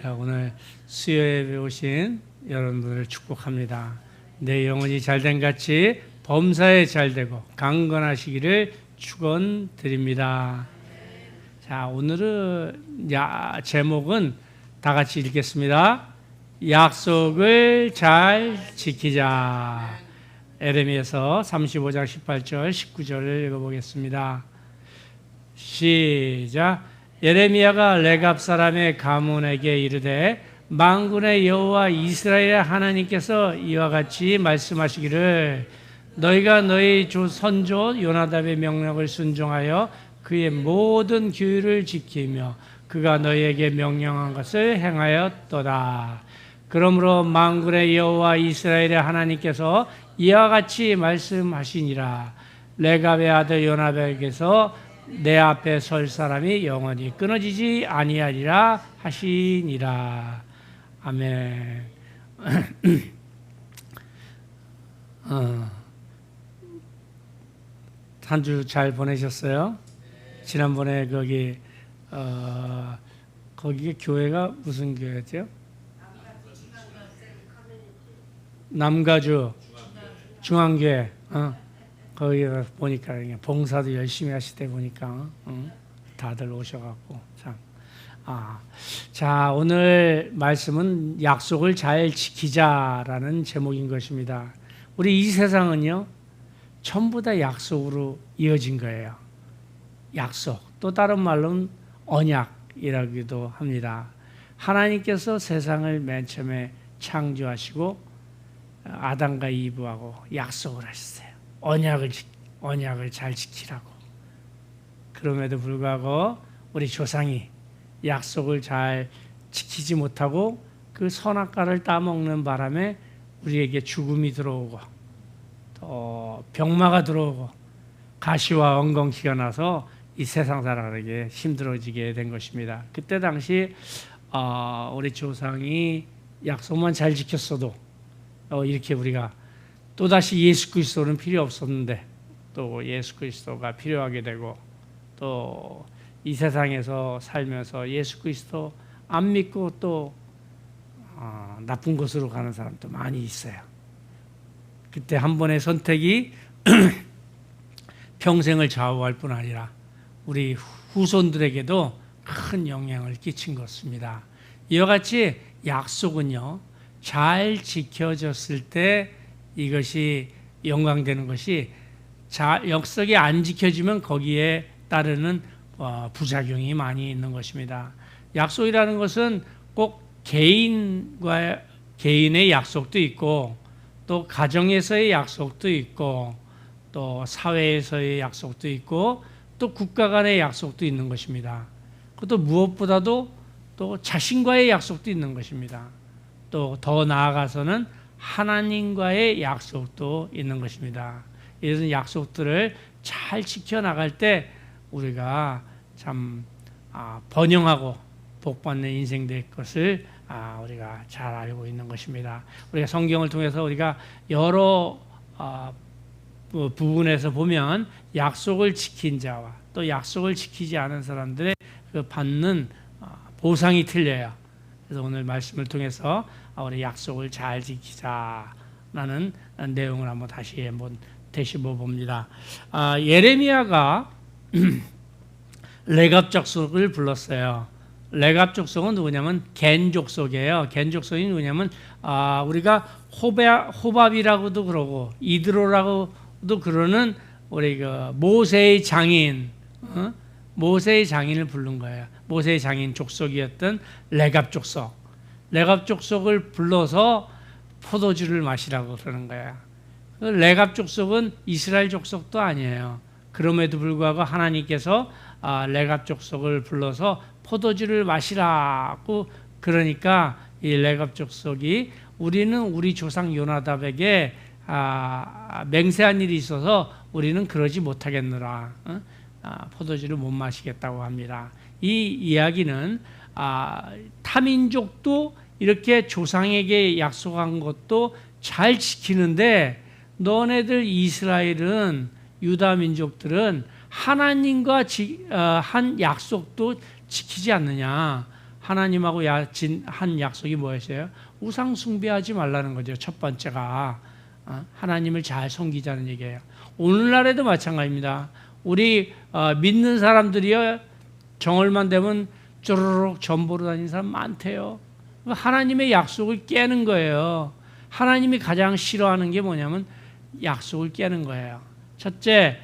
자, 오늘 수요예배 오신 여러분들을 축복합니다. 내 영혼이 잘된 같이 범사에 잘되고 강건하시기를 축원드립니다. 자, 오늘은 제목은 다 같이 읽겠습니다. 약속을 잘 지키자. 에레미야서 35장 18절 19절을 읽어보겠습니다. 시작. 예레미야가 레갑 사람의 가문에게 이르되 만군의 여호와 이스라엘의 하나님께서 이와 같이 말씀하시기를 너희가 너희 주 선조 요나답의 명령을 순종하여 그의 모든 규율을 지키며 그가 너희에게 명령한 것을 행하였도다. 그러므로 만군의 여호와 이스라엘의 하나님께서 이와 같이 말씀하시니라. 레갑의 아들 요나답에게서 내 앞에 설 사람이 영원히 끊어지지 아니하리라 하시니라. 아멘. 한 주 잘 보내셨어요? 지난번에 거기 교회가 무슨 교회였죠? 남가주 중앙교회. 거기 보니까 봉사도 열심히 하실 때 보니까 다들 오셔갖고 참. 자, 오늘 말씀은 약속을 잘 지키자라는 제목인 것입니다. 우리 이 세상은요 전부 다 약속으로 이어진 거예요. 약속, 또 다른 말로는 언약이라기도 합니다. 하나님께서 세상을 맨 처음에 창조하시고 아담과 이브하고 약속을 하셨어요. 언약을 잘 지키라고. 그럼에도 불구하고 우리 조상이 약속을 잘 지키지 못하고 그 선악과를 따먹는 바람에 우리에게 죽음이 들어오고 또 병마가 들어오고 가시와 엉겅퀴가 나서 이 세상 살아가기 힘들어지게 된 것입니다. 그때 당시 우리 조상이 약속만 잘 지켰어도 이렇게 우리가 또다시 예수 그리스도는 필요 없었는데 또 예수 그리스도가 필요하게 되고 또 이 세상에서 살면서 예수 그리스도 안 믿고 또 나쁜 곳으로 가는 사람도 많이 있어요. 그때 한 번의 선택이 평생을 좌우할 뿐 아니라 우리 후손들에게도 큰 영향을 끼친 것입니다. 이와 같이 약속은요 잘 지켜졌을 때 이것이 영광되는 것이 약속이 안 지켜지면 거기에 따르는 부작용이 많이 있는 것입니다. 약속이라는 것은 꼭 개인의 약속도 있고 또 가정에서의 약속도 있고 또 사회에서의 약속도 있고 또 국가 간의 약속도 있는 것입니다. 그것도 무엇보다도 또 자신과의 약속도 있는 것입니다. 또 더 나아가서는 하나님과의 약속도 있는 것입니다. 이런 약속들을 잘 지켜나갈 때 우리가 참 번영하고 복받는 인생 될 것을 우리가 잘 알고 있는 것입니다. 우리가 성경을 통해서 우리가 여러 부분에서 보면 약속을 지킨 자와 또 약속을 지키지 않은 사람들의 그 받는 보상이 틀려요. 그래서 오늘 말씀을 통해서 우리 약속을 잘 지키자라는 내용을 한번 다시 되짚어 봅니다. 예레미야가 레갑 족속을 불렀어요. 레갑 족속은 누구냐면 겐 족속이에요. 겐 족속이 누구냐면 우리가 호밥이라고도 그러고 이드로라고도 그러는 우리 그 모세의 장인, 모세의 장인을 부른 거예요. 모세의 장인 족속이었던 레갑 족속. 레갑 족속을 불러서 포도주를 마시라고 그러는 거예요. 레갑 족속은 이스라엘 족속도 아니에요. 그럼에도 불구하고 하나님께서 레갑 족속을 불러서 포도주를 마시라고 그러니까 이 레갑 족속이 우리는 우리 조상 요나답에게 맹세한 일이 있어서 우리는 그러지 못하겠노라. 포도주를 못 마시겠다고 합니다. 이 이야기는 타민족도 이렇게 조상에게 약속한 것도 잘 지키는데 너네들 이스라엘은 유다 민족들은 하나님과 한 약속도 지키지 않느냐. 하나님하고 한 약속이 뭐였어요? 우상 숭배하지 말라는 거죠. 첫 번째가 하나님을 잘 섬기자는 얘기예요. 오늘날에도 마찬가지입니다. 우리 믿는 사람들이요, 정월만 되면 쪼르륵 전보로 다니는 사람 많대요. 하나님의 약속을 깨는 거예요. 하나님이 가장 싫어하는 게 뭐냐면 약속을 깨는 거예요. 첫째,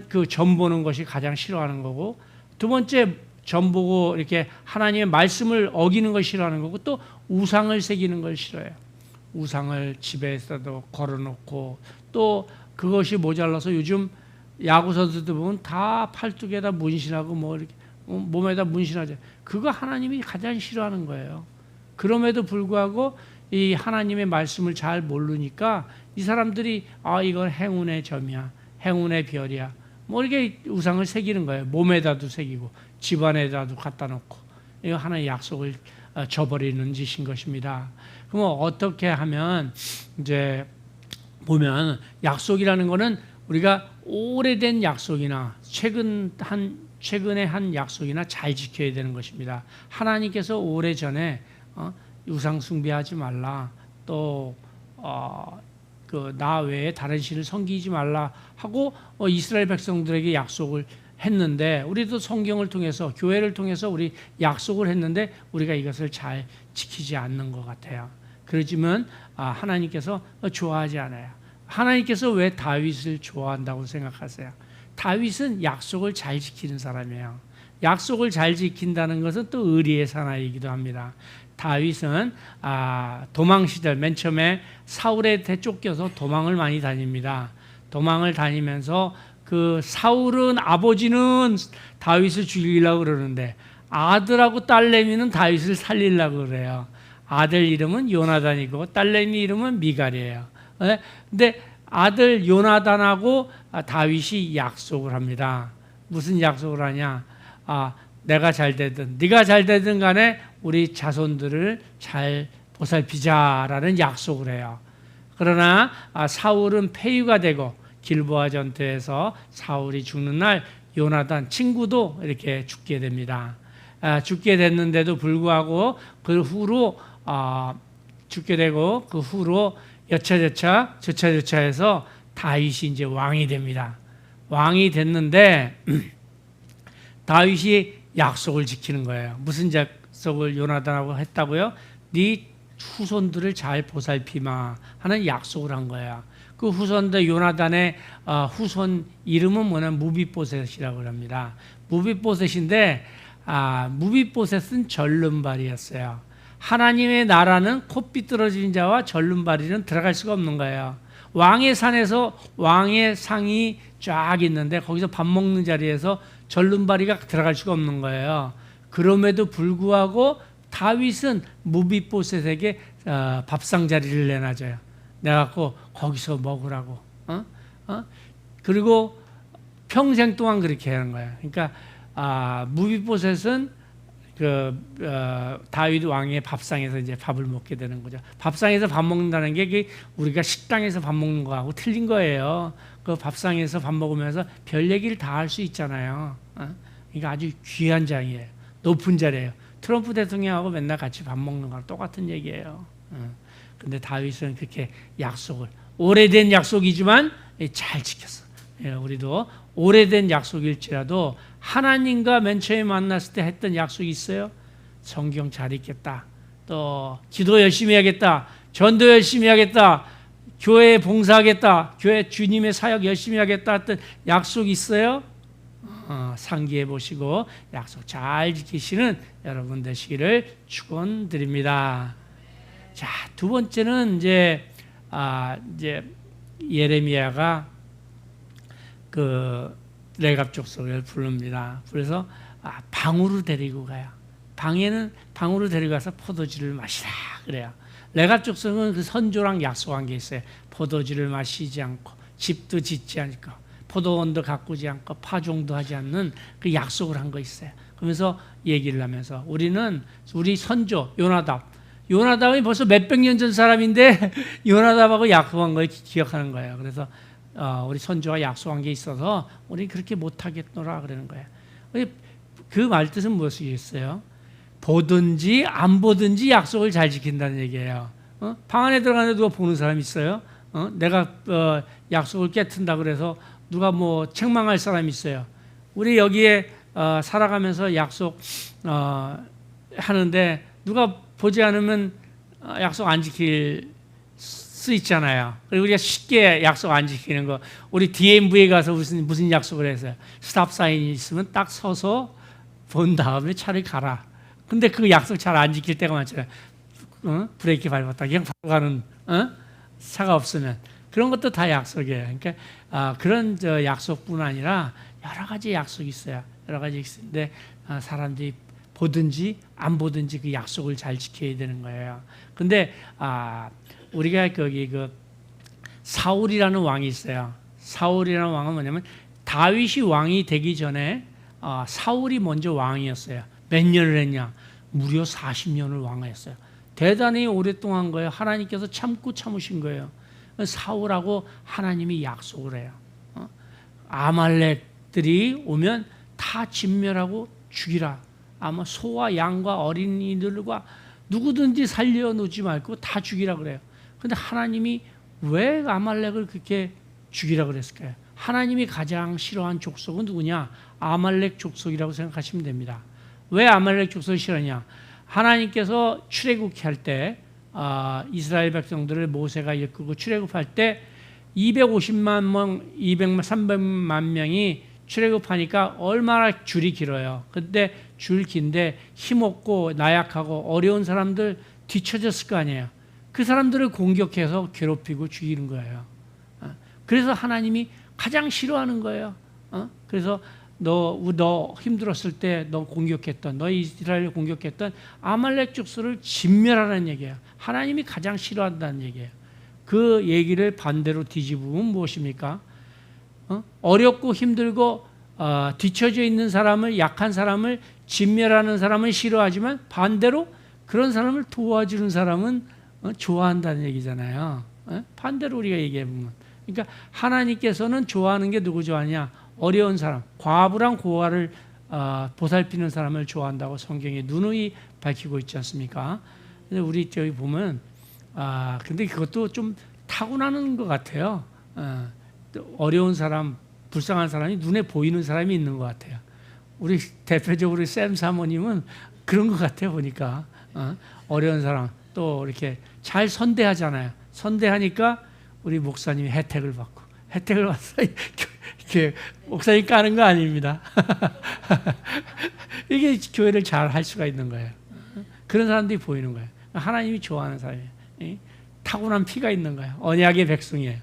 그 전 보는 것이 가장 싫어하는 거고, 두 번째, 전 보고 이렇게 하나님의 말씀을 어기는 걸 싫어하는 거고, 또 우상을 새기는 걸 싫어해요. 우상을 집에서도 걸어놓고, 또 그것이 모자라서 요즘 야구 선수들 보면 다 팔뚝에다 문신하고 뭐 이렇게 몸에다 문신하죠. 그거 하나님이 가장 싫어하는 거예요. 그럼에도 불구하고 이 하나님의 말씀을 잘 모르니까 이 사람들이 이건 행운의 점이야, 행운의 별이야, 뭐 이렇게 우상을 새기는 거예요. 몸에다도 새기고 집안에다도 갖다 놓고, 이거 하나의 약속을 저버리는 짓인 것입니다. 그럼 어떻게 하면, 이제 보면 약속이라는 거는 우리가 오래된 약속이나 최근에 한 약속이나 잘 지켜야 되는 것입니다. 하나님께서 오래전에 우상 숭배하지 말라, 또 나 외에 다른 신을 섬기지 말라 하고 이스라엘 백성들에게 약속을 했는데, 우리도 성경을 통해서, 교회를 통해서 우리 약속을 했는데 우리가 이것을 잘 지키지 않는 것 같아요. 그러지만 하나님께서 좋아하지 않아요. 하나님께서 왜 다윗을 좋아한다고 생각하세요? 다윗은 약속을 잘 지키는 사람이에요. 약속을 잘 지킨다는 것은 또 의리의 사나이이기도 합니다. 다윗은 도망 시절, 맨 처음에 사울한테 쫓겨서 도망을 많이 다닙니다. 도망을 다니면서 그 사울은, 아버지는 다윗을 죽이려고 그러는데 아들하고 딸내미는 다윗을 살리려고 그래요. 아들 이름은 요나단이고 딸내미 이름은 미갈이에요. 근데 아들 요나단하고 다윗이 약속을 합니다. 무슨 약속을 하냐? 내가 잘 되든 네가 잘 되든 간에 우리 자손들을 잘 보살피자라는 약속을 해요. 그러나 사울은 폐위가 되고 길보아 전투에서 사울이 죽는 날 요나단 친구도 이렇게 죽게 됩니다. 죽게 됐는데도 불구하고 그 후로 죽게 되고, 그 후로 여차저차 해서 다윗이 이제 왕이 됩니다. 왕이 됐는데 다윗이 약속을 지키는 거예요. 무슨 약속을 요나단하고 했다고요? 네 후손들을 잘 보살피마 하는 약속을 한 거예요. 그 후손들, 요나단의 후손 이름은 뭐냐면 무비보셋이라고 합니다. 무비보셋인데 무비보셋은 절름발이었어요. 하나님의 나라는 콧비뚤어진 자와 절름발이는 들어갈 수가 없는 거예요. 왕의 산에서 왕의 상이 쫙 있는데 거기서 밥 먹는 자리에서 절름발이가 들어갈 수가 없는 거예요. 그럼에도 불구하고 다윗은 무비보셋에게 밥상 자리를 내놔줘요. 내갖고 거기서 먹으라고. 그리고 평생 동안 그렇게 하는 거예요. 그러니까 무비보셋은 다윗 왕의 밥상에서 이제 밥을 먹게 되는 거죠. 밥상에서 밥 먹는다는 게 우리가 식당에서 밥 먹는 거하고 틀린 거예요. 그 밥상에서 밥 먹으면서 별 얘기를 다 할 수 있잖아요. 그러니까 아주 귀한 자리예요. 높은 자리예요. 트럼프 대통령하고 맨날 같이 밥 먹는 거랑 똑같은 얘기예요. 근데 다윗은 그렇게 약속을, 오래된 약속이지만 잘 지켰어. 우리도 오래된 약속일지라도 하나님과 맨 처음에 만났을 때 했던 약속이 있어요. 성경 잘 읽겠다, 또 기도 열심히 하겠다, 전도 열심히 하겠다, 교회에 봉사하겠다, 교회 주님의 사역 열심히 하겠다 했던 약속이 있어요. 상기해 보시고 약속 잘 지키시는 여러분 되시기를 축원드립니다. 자, 두 번째는 이제 예레미야가 그 레갑 족속을 부릅니다. 그래서 방으로 데리고 가요. 방으로 데리고 가서 포도주를 마시라 그래요. 레갑 족속은 그 선조랑 약속한 게 있어요. 포도주를 마시지 않고 집도 짓지 않고 포도원도 가꾸지 않고 파종도 하지 않는 그 약속을 한 거 있어요. 그러면서 얘기를 하면서 우리 선조 요나답이 벌써 몇백 년 전 사람인데 요나답하고 약속한 걸 기억하는 거예요. 그래서 우리 선조와 약속한 게 있어서 우리 그렇게 못하겠노라 그러는 거예요. 그 말 뜻은 무엇이겠어요? 보든지 안 보든지 약속을 잘 지킨다는 얘기예요. 방 안에 들어가는데 누가 보는 사람 있어요? 내가 약속을 깨튼다 그래서 누가 뭐 책망할 사람이 있어요? 우리 여기에 살아가면서 약속 하는데 누가 보지 않으면 약속 안 지킬 수 있잖아요. 그리고 우리가 쉽게 약속 안 지키는 거, 우리 DMV에 가서 무슨 약속을 했어요? 스탑 사인이 있으면 딱 서서 본 다음에 차를 가라. 근데 그 약속 잘 안 지킬 때가 많잖아요. 브레이크 밟았다 그냥 바로 가는, 차가 없으면. 그런 것도 다 약속이에요. 그러니까 그런 약속뿐 아니라 여러 가지 약속이 있어요. 여러 가지 있는데 사람들이 보든지 안 보든지 그 약속을 잘 지켜야 되는 거예요. 근데 우리가 거기 사울이라는 왕이 있어요. 사울이라는 왕은 뭐냐면 다윗이 왕이 되기 전에 사울이 먼저 왕이었어요. 몇 년을 했냐? 무려 40년을 왕했어요. 대단히 오랫동안 거예요. 하나님께서 참으신 거예요. 사울하고 하나님이 약속을 해요. 아말렉들이 오면 다 진멸하고 죽이라. 아마 소와 양과 어린이들과 누구든지 살려놓지 말고 다 죽이라 그래요. 근데 하나님이 왜 아말렉을 그렇게 죽이라 그랬을까요? 하나님이 가장 싫어한 족속은 누구냐? 아말렉 족속이라고 생각하시면 됩니다. 왜 아말렉 족속을 싫어하냐? 하나님께서 출애굽할 때 이스라엘 백성들을 모세가 이끌고 출애굽할 때 250만 명, 300만 명이 출애굽하니까 얼마나 줄이 길어요. 근데 줄 긴데 힘없고 나약하고 어려운 사람들 뒤처졌을 거 아니에요. 그 사람들을 공격해서 괴롭히고 죽이는 거예요. 그래서 하나님이 가장 싫어하는 거예요. 그래서 너 힘들었을 때 너 공격했던, 너 이스라엘을 공격했던 아말렉 족속을 진멸하라는 얘기예요. 하나님이 가장 싫어한다는 얘기예요. 그 얘기를 반대로 뒤집으면 무엇입니까? 어렵고 힘들고 뒤처져 있는 사람을, 약한 사람을 진멸하는 사람은 싫어하지만 반대로 그런 사람을 도와주는 사람은 좋아한다는 얘기잖아요. 반대로 우리가 얘기해보면. 그러니까 하나님께서는 좋아하는 게 누구 좋아하냐? 어려운 사람, 과부랑 고아를 보살피는 사람을 좋아한다고 성경에 누누이 밝히고 있지 않습니까? 근데 우리 저기 보면 근데 그것도 좀 타고나는 것 같아요. 어려운 사람, 불쌍한 사람이 눈에 보이는 사람이 있는 것 같아요. 우리 대표적으로 샘 사모님은 그런 것 같아요. 보니까 어려운 사람 또 이렇게 잘 선대하잖아요. 선대하니까 우리 목사님이 혜택을 받고, 혜택을 받아서 이렇게 목사님 까는 거 아닙니다. 이게 교회를 잘 할 수가 있는 거예요. 그런 사람들이 보이는 거예요. 하나님이 좋아하는 사람이에요. 타고난 피가 있는 거예요. 언약의 백성이에요.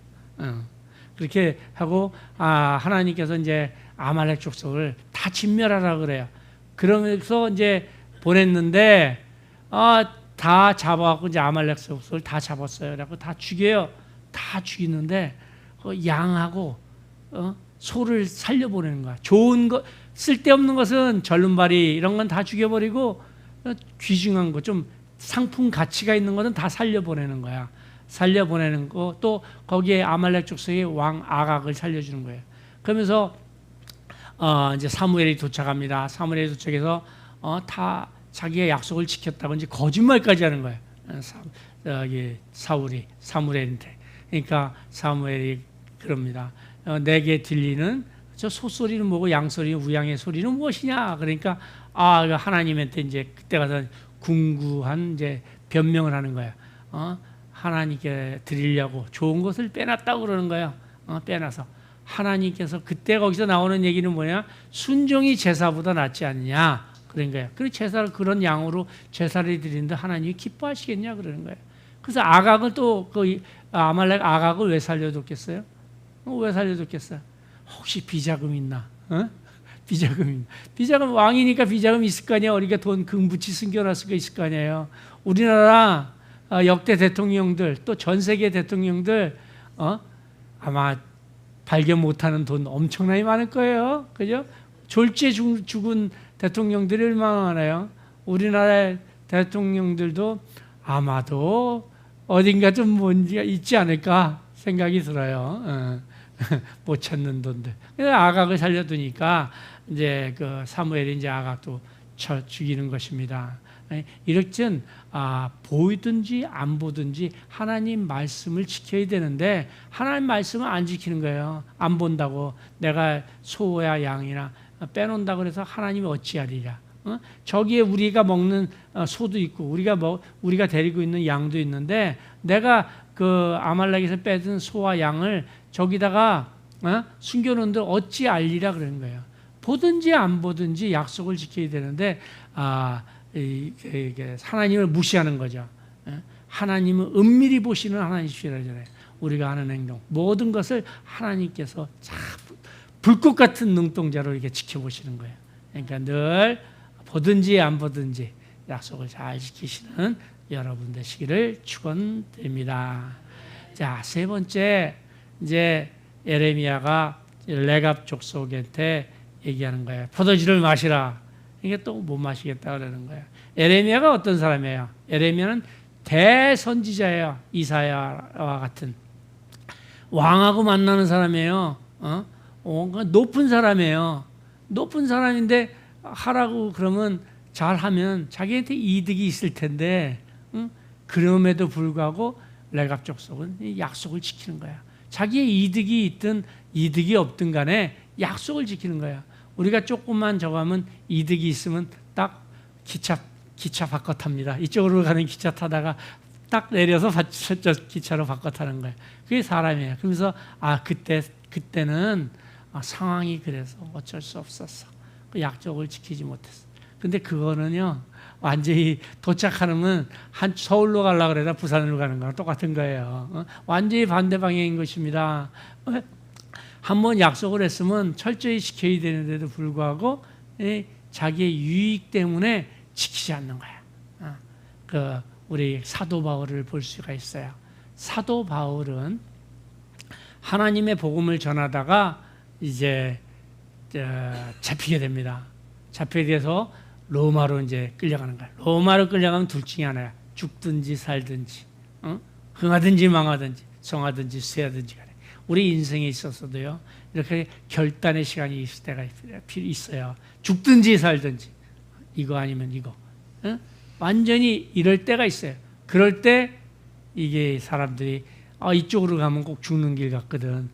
그렇게 하고 하나님께서 이제 아말렉 족속을 다 진멸하라 그래요. 그러면서 이제 보냈는데 다 잡아갖고 이제 아말렉 족속을 다 잡았어요. 그래갖고 다 죽여요. 다 죽이는데 양하고 소를 살려보내는 거야. 좋은 거, 쓸데없는 것은 절름발이 이런 건 다 죽여버리고 귀중한 거, 좀 상품 가치가 있는 것은 다 살려보내는 거야. 살려보내는 거, 또 거기에 아말렉 족속의 왕 아각을 살려주는 거예요. 그러면서 이제 사무엘이 도착합니다. 사무엘이 도착해서 다 자기의 약속을 지켰다고 이제 거짓말까지 하는 거예요. 사무엘한테. 그러니까 사무엘이 그럽니다. 내게 들리는 저 소소리는 뭐고 양소리, 우양의 소리는 무엇이냐? 그러니까 하나님한테 이제 그때 가서 궁구한 이제 변명을 하는 거예요. 하나님께 드리려고 좋은 것을 빼놨다고 그러는 거예요. 빼놔서 하나님께서 그때 거기서 나오는 얘기는 뭐냐? 순종이 제사보다 낫지 않냐? 그런 거예요. 그 제사를 그런 양으로 제사를 드리는데 하나님이 기뻐하시겠냐? 그러는 거예요. 그래서 아각을 또 아말렉 아각을 왜 살려뒀겠어요? 왜 살려뒀겠어요? 혹시 비자금 있나? 비자금 왕이니까 비자금 있을 거 아니에요. 우리가 돈 금붙이 숨겨놨을 거 있을 거 아니에요. 우리나라 역대 대통령들 또 전 세계 대통령들 아마 발견 못하는 돈 엄청나게 많을 거예요. 그죠? 졸지에 죽은 대통령들이 얼마나 많아요. 우리나라 대통령들도 아마도 어딘가 좀 뭔지가 있지 않을까 생각이 들어요. 못 찾는 돈들. 그래서 아각을 살려두니까 이제 그 사무엘이 이제 아각도 죽이는 것입니다. 이렇든 보이든지 안 보든지 하나님 말씀을 지켜야 되는데 하나님 말씀을 안 지키는 거예요. 안 본다고 내가 소야 양이나 빼놓는다고 해서 하나님이 어찌하리랴. 저기에 우리가 먹는 소도 있고 우리가 데리고 있는 양도 있는데 내가 그 아말렉에서 뺏은 소와 양을 저기다가 숨겨놓는데 어찌 알리라 그러는 거예요. 보든지 안 보든지 약속을 지켜야 되는데 하나님을 무시하는 거죠. 하나님은 은밀히 보시는 하나님이시라잖아요. 우리가 하는 행동 모든 것을 하나님께서 불꽃 같은 눈동자로 이렇게 지켜보시는 거예요. 그러니까 늘 보든지 안 보든지 약속을 잘 지키시는 여러분 되시기를 축원드립니다. 자, 세 번째 이제 에레미야가 레갑 족속한테 얘기하는 거예요. 포도주를 마시라. 이게 또 못 마시겠다 그러는 거예요. 에레미야가 어떤 사람이에요? 에레미야는 대선지자예요. 이사야와 같은 왕하고 만나는 사람이에요. 높은 사람이에요. 높은 사람인데 하라고 그러면 잘하면 자기한테 이득이 있을 텐데 그럼에도 불구하고 레갑 족속은 약속을 지키는 거야. 자기의 이득이 있든 이득이 없든 간에 약속을 지키는 거야. 우리가 조금만 저거 하면 이득이 있으면 딱 기차 바꿔 탑니다. 이쪽으로 가는 기차 타다가 딱 내려서 저쪽 기차로 바꿔 타는 거예요. 그게 사람이에요. 그러면서 그때는 상황이 그래서 어쩔 수 없었어. 그 약속을 지키지 못했어. 근데 그거는요 완전히 도착하면 서울로 가려고 그래라 부산으로 가는 거랑 똑같은 거예요. 완전히 반대 방향인 것입니다. 한번 약속을 했으면 철저히 지켜야 되는데도 불구하고 자기의 유익 때문에 지키지 않는 거야. 우리 사도 바울을 볼 수가 있어요. 사도 바울은 하나님의 복음을 전하다가 이제 잡히게 됩니다. 잡히게 돼서 로마로 이제 끌려가는 거야. 로마로 끌려가면 둘 중에 하나야. 죽든지 살든지, 흥하든지 망하든지, 성하든지 쇠하든지 간에. 우리 인생에 있어서도요, 이렇게 결단의 시간이 있을 때가 있어요. 죽든지 살든지, 이거 아니면 이거. 완전히 이럴 때가 있어요. 그럴 때 이게 사람들이 이쪽으로 가면 꼭 죽는 길 같거든.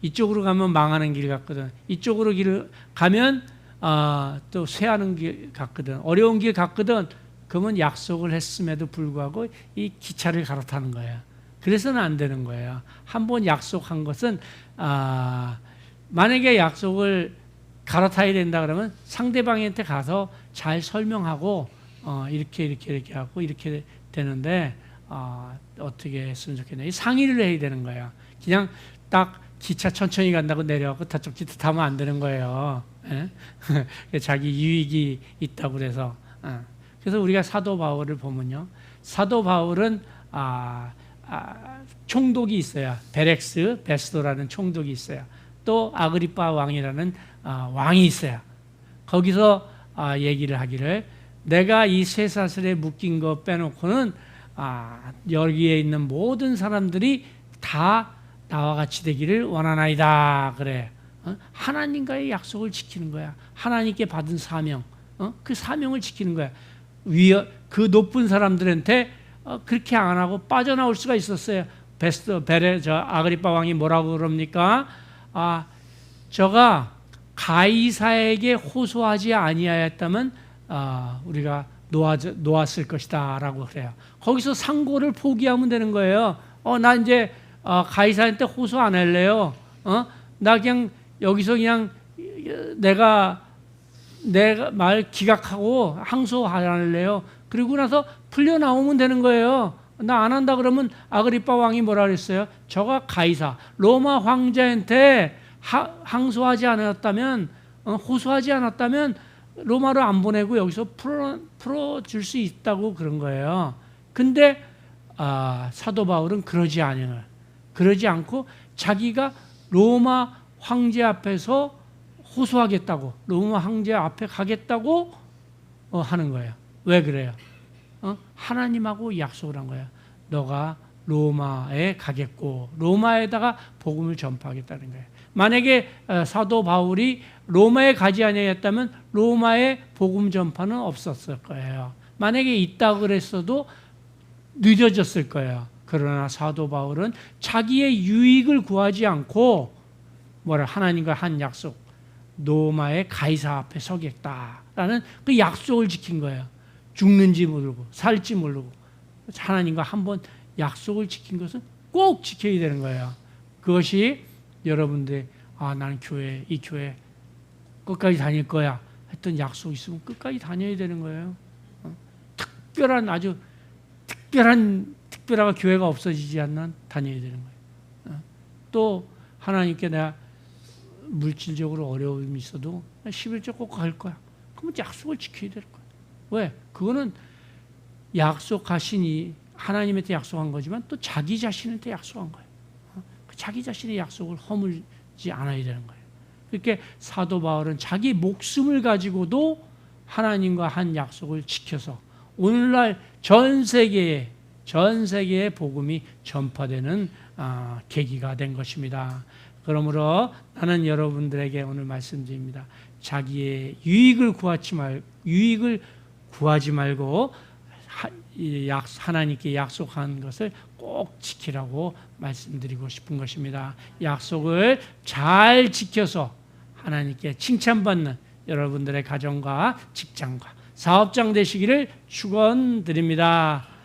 이쪽으로 가면 망하는 길 같거든. 이쪽으로 길을 가면 또 쇠하는 길 같거든. 어려운 길 같거든. 그러면 약속을 했음에도 불구하고 이 기차를 갈아타는 거야. 그래서는 안 되는 거예요. 한번 약속한 것은 만약에 약속을 갈아타야 된다 그러면 상대방한테 가서 잘 설명하고 이렇게 하고 이렇게 되는데 어떻게 했으면 좋겠냐. 상의를 해야 되는 거예요. 그냥 딱 기차 천천히 간다고 내려가고 저쪽 기차 타면 안 되는 거예요. 자기 유익이 있다고 그래서. 그래서 우리가 사도 바울을 보면요. 사도 바울은 총독이 있어요. 베스도라는 총독이 있어요. 또 아그리빠 왕이라는 왕이 있어요. 거기서 얘기를 하기를 내가 이 쇠사슬에 묶인 거 빼놓고는 여기에 있는 모든 사람들이 다 나와 같이 되기를 원하나이다 그래. 하나님과의 약속을 지키는 거야. 하나님께 받은 사명, 그 사명을 지키는 거야. 그 높은 사람들한테 그렇게 안 하고 빠져나올 수가 있었어요. 아그리빠 왕이 뭐라고 그럽니까? 저가 가이사에게 호소하지 아니하였다면 우리가 놓았을 것이다 라고 그래요. 거기서 상고를 포기하면 되는 거예요. 나 이제 가이사한테 호소 안 할래요. 나 그냥 여기서 그냥 내가 말 기각하고 항소 안 할래요. 그리고 나서 풀려 나오면 되는 거예요. 나 안 한다 그러면 아그리빠 왕이 뭐라 그랬어요? 저가 가이사 로마 황제한테 항소하지 않았다면 호소하지 않았다면 로마로 안 보내고 여기서 풀어줄 수 있다고 그런 거예요. 근데 사도 바울은 그러지 않아요. 그러지 않고 자기가 로마 황제 앞에서 호소하겠다고, 로마 황제 앞에 가겠다고 하는 거예요. 왜 그래요? 하나님하고 약속을 한 거예요. 너가 로마에 가겠고 로마에다가 복음을 전파하겠다는 거예요. 만약에 사도 바울이 로마에 가지 아니했다면 로마에 복음 전파는 없었을 거예요. 만약에 있다 그랬어도 늦어졌을 거예요. 그러나 사도 바울은 자기의 유익을 구하지 않고 하나님과 한 약속, 로마의 가이사 앞에 서겠다라는 그 약속을 지킨 거예요. 죽는지 모르고 살지 모르고 하나님과 한번 약속을 지킨 것은 꼭 지켜야 되는 거예요. 그것이 여러분들 나는 이 교회 끝까지 다닐 거야 했던 약속 있으면 끝까지 다녀야 되는 거예요. 아주 특별한 교회가 없어지지 않는 다녀야 되는 거예요. 또 하나님께 내가 물질적으로 어려움이 있어도 11조 꼭 갈 거야. 그러면 약속을 지켜야 될 거야. 왜? 그거는 약속하시니 하나님한테 약속한 거지만 또 자기 자신한테 약속한 거예요. 자기 자신의 약속을 허물지 않아야 되는 거예요. 그렇게 사도 바울은 자기 목숨을 가지고도 하나님과 한 약속을 지켜서 오늘날 전 세계에 복음이 전파되는 계기가 된 것입니다. 그러므로 나는 여러분들에게 오늘 말씀드립니다. 자기의 유익을 구하지 말고 하나님께 약속한 것을 꼭 지키라고 말씀드리고 싶은 것입니다. 약속을 잘 지켜서 하나님께 칭찬받는 여러분들의 가정과 직장과 사업장 되시기를 축원드립니다.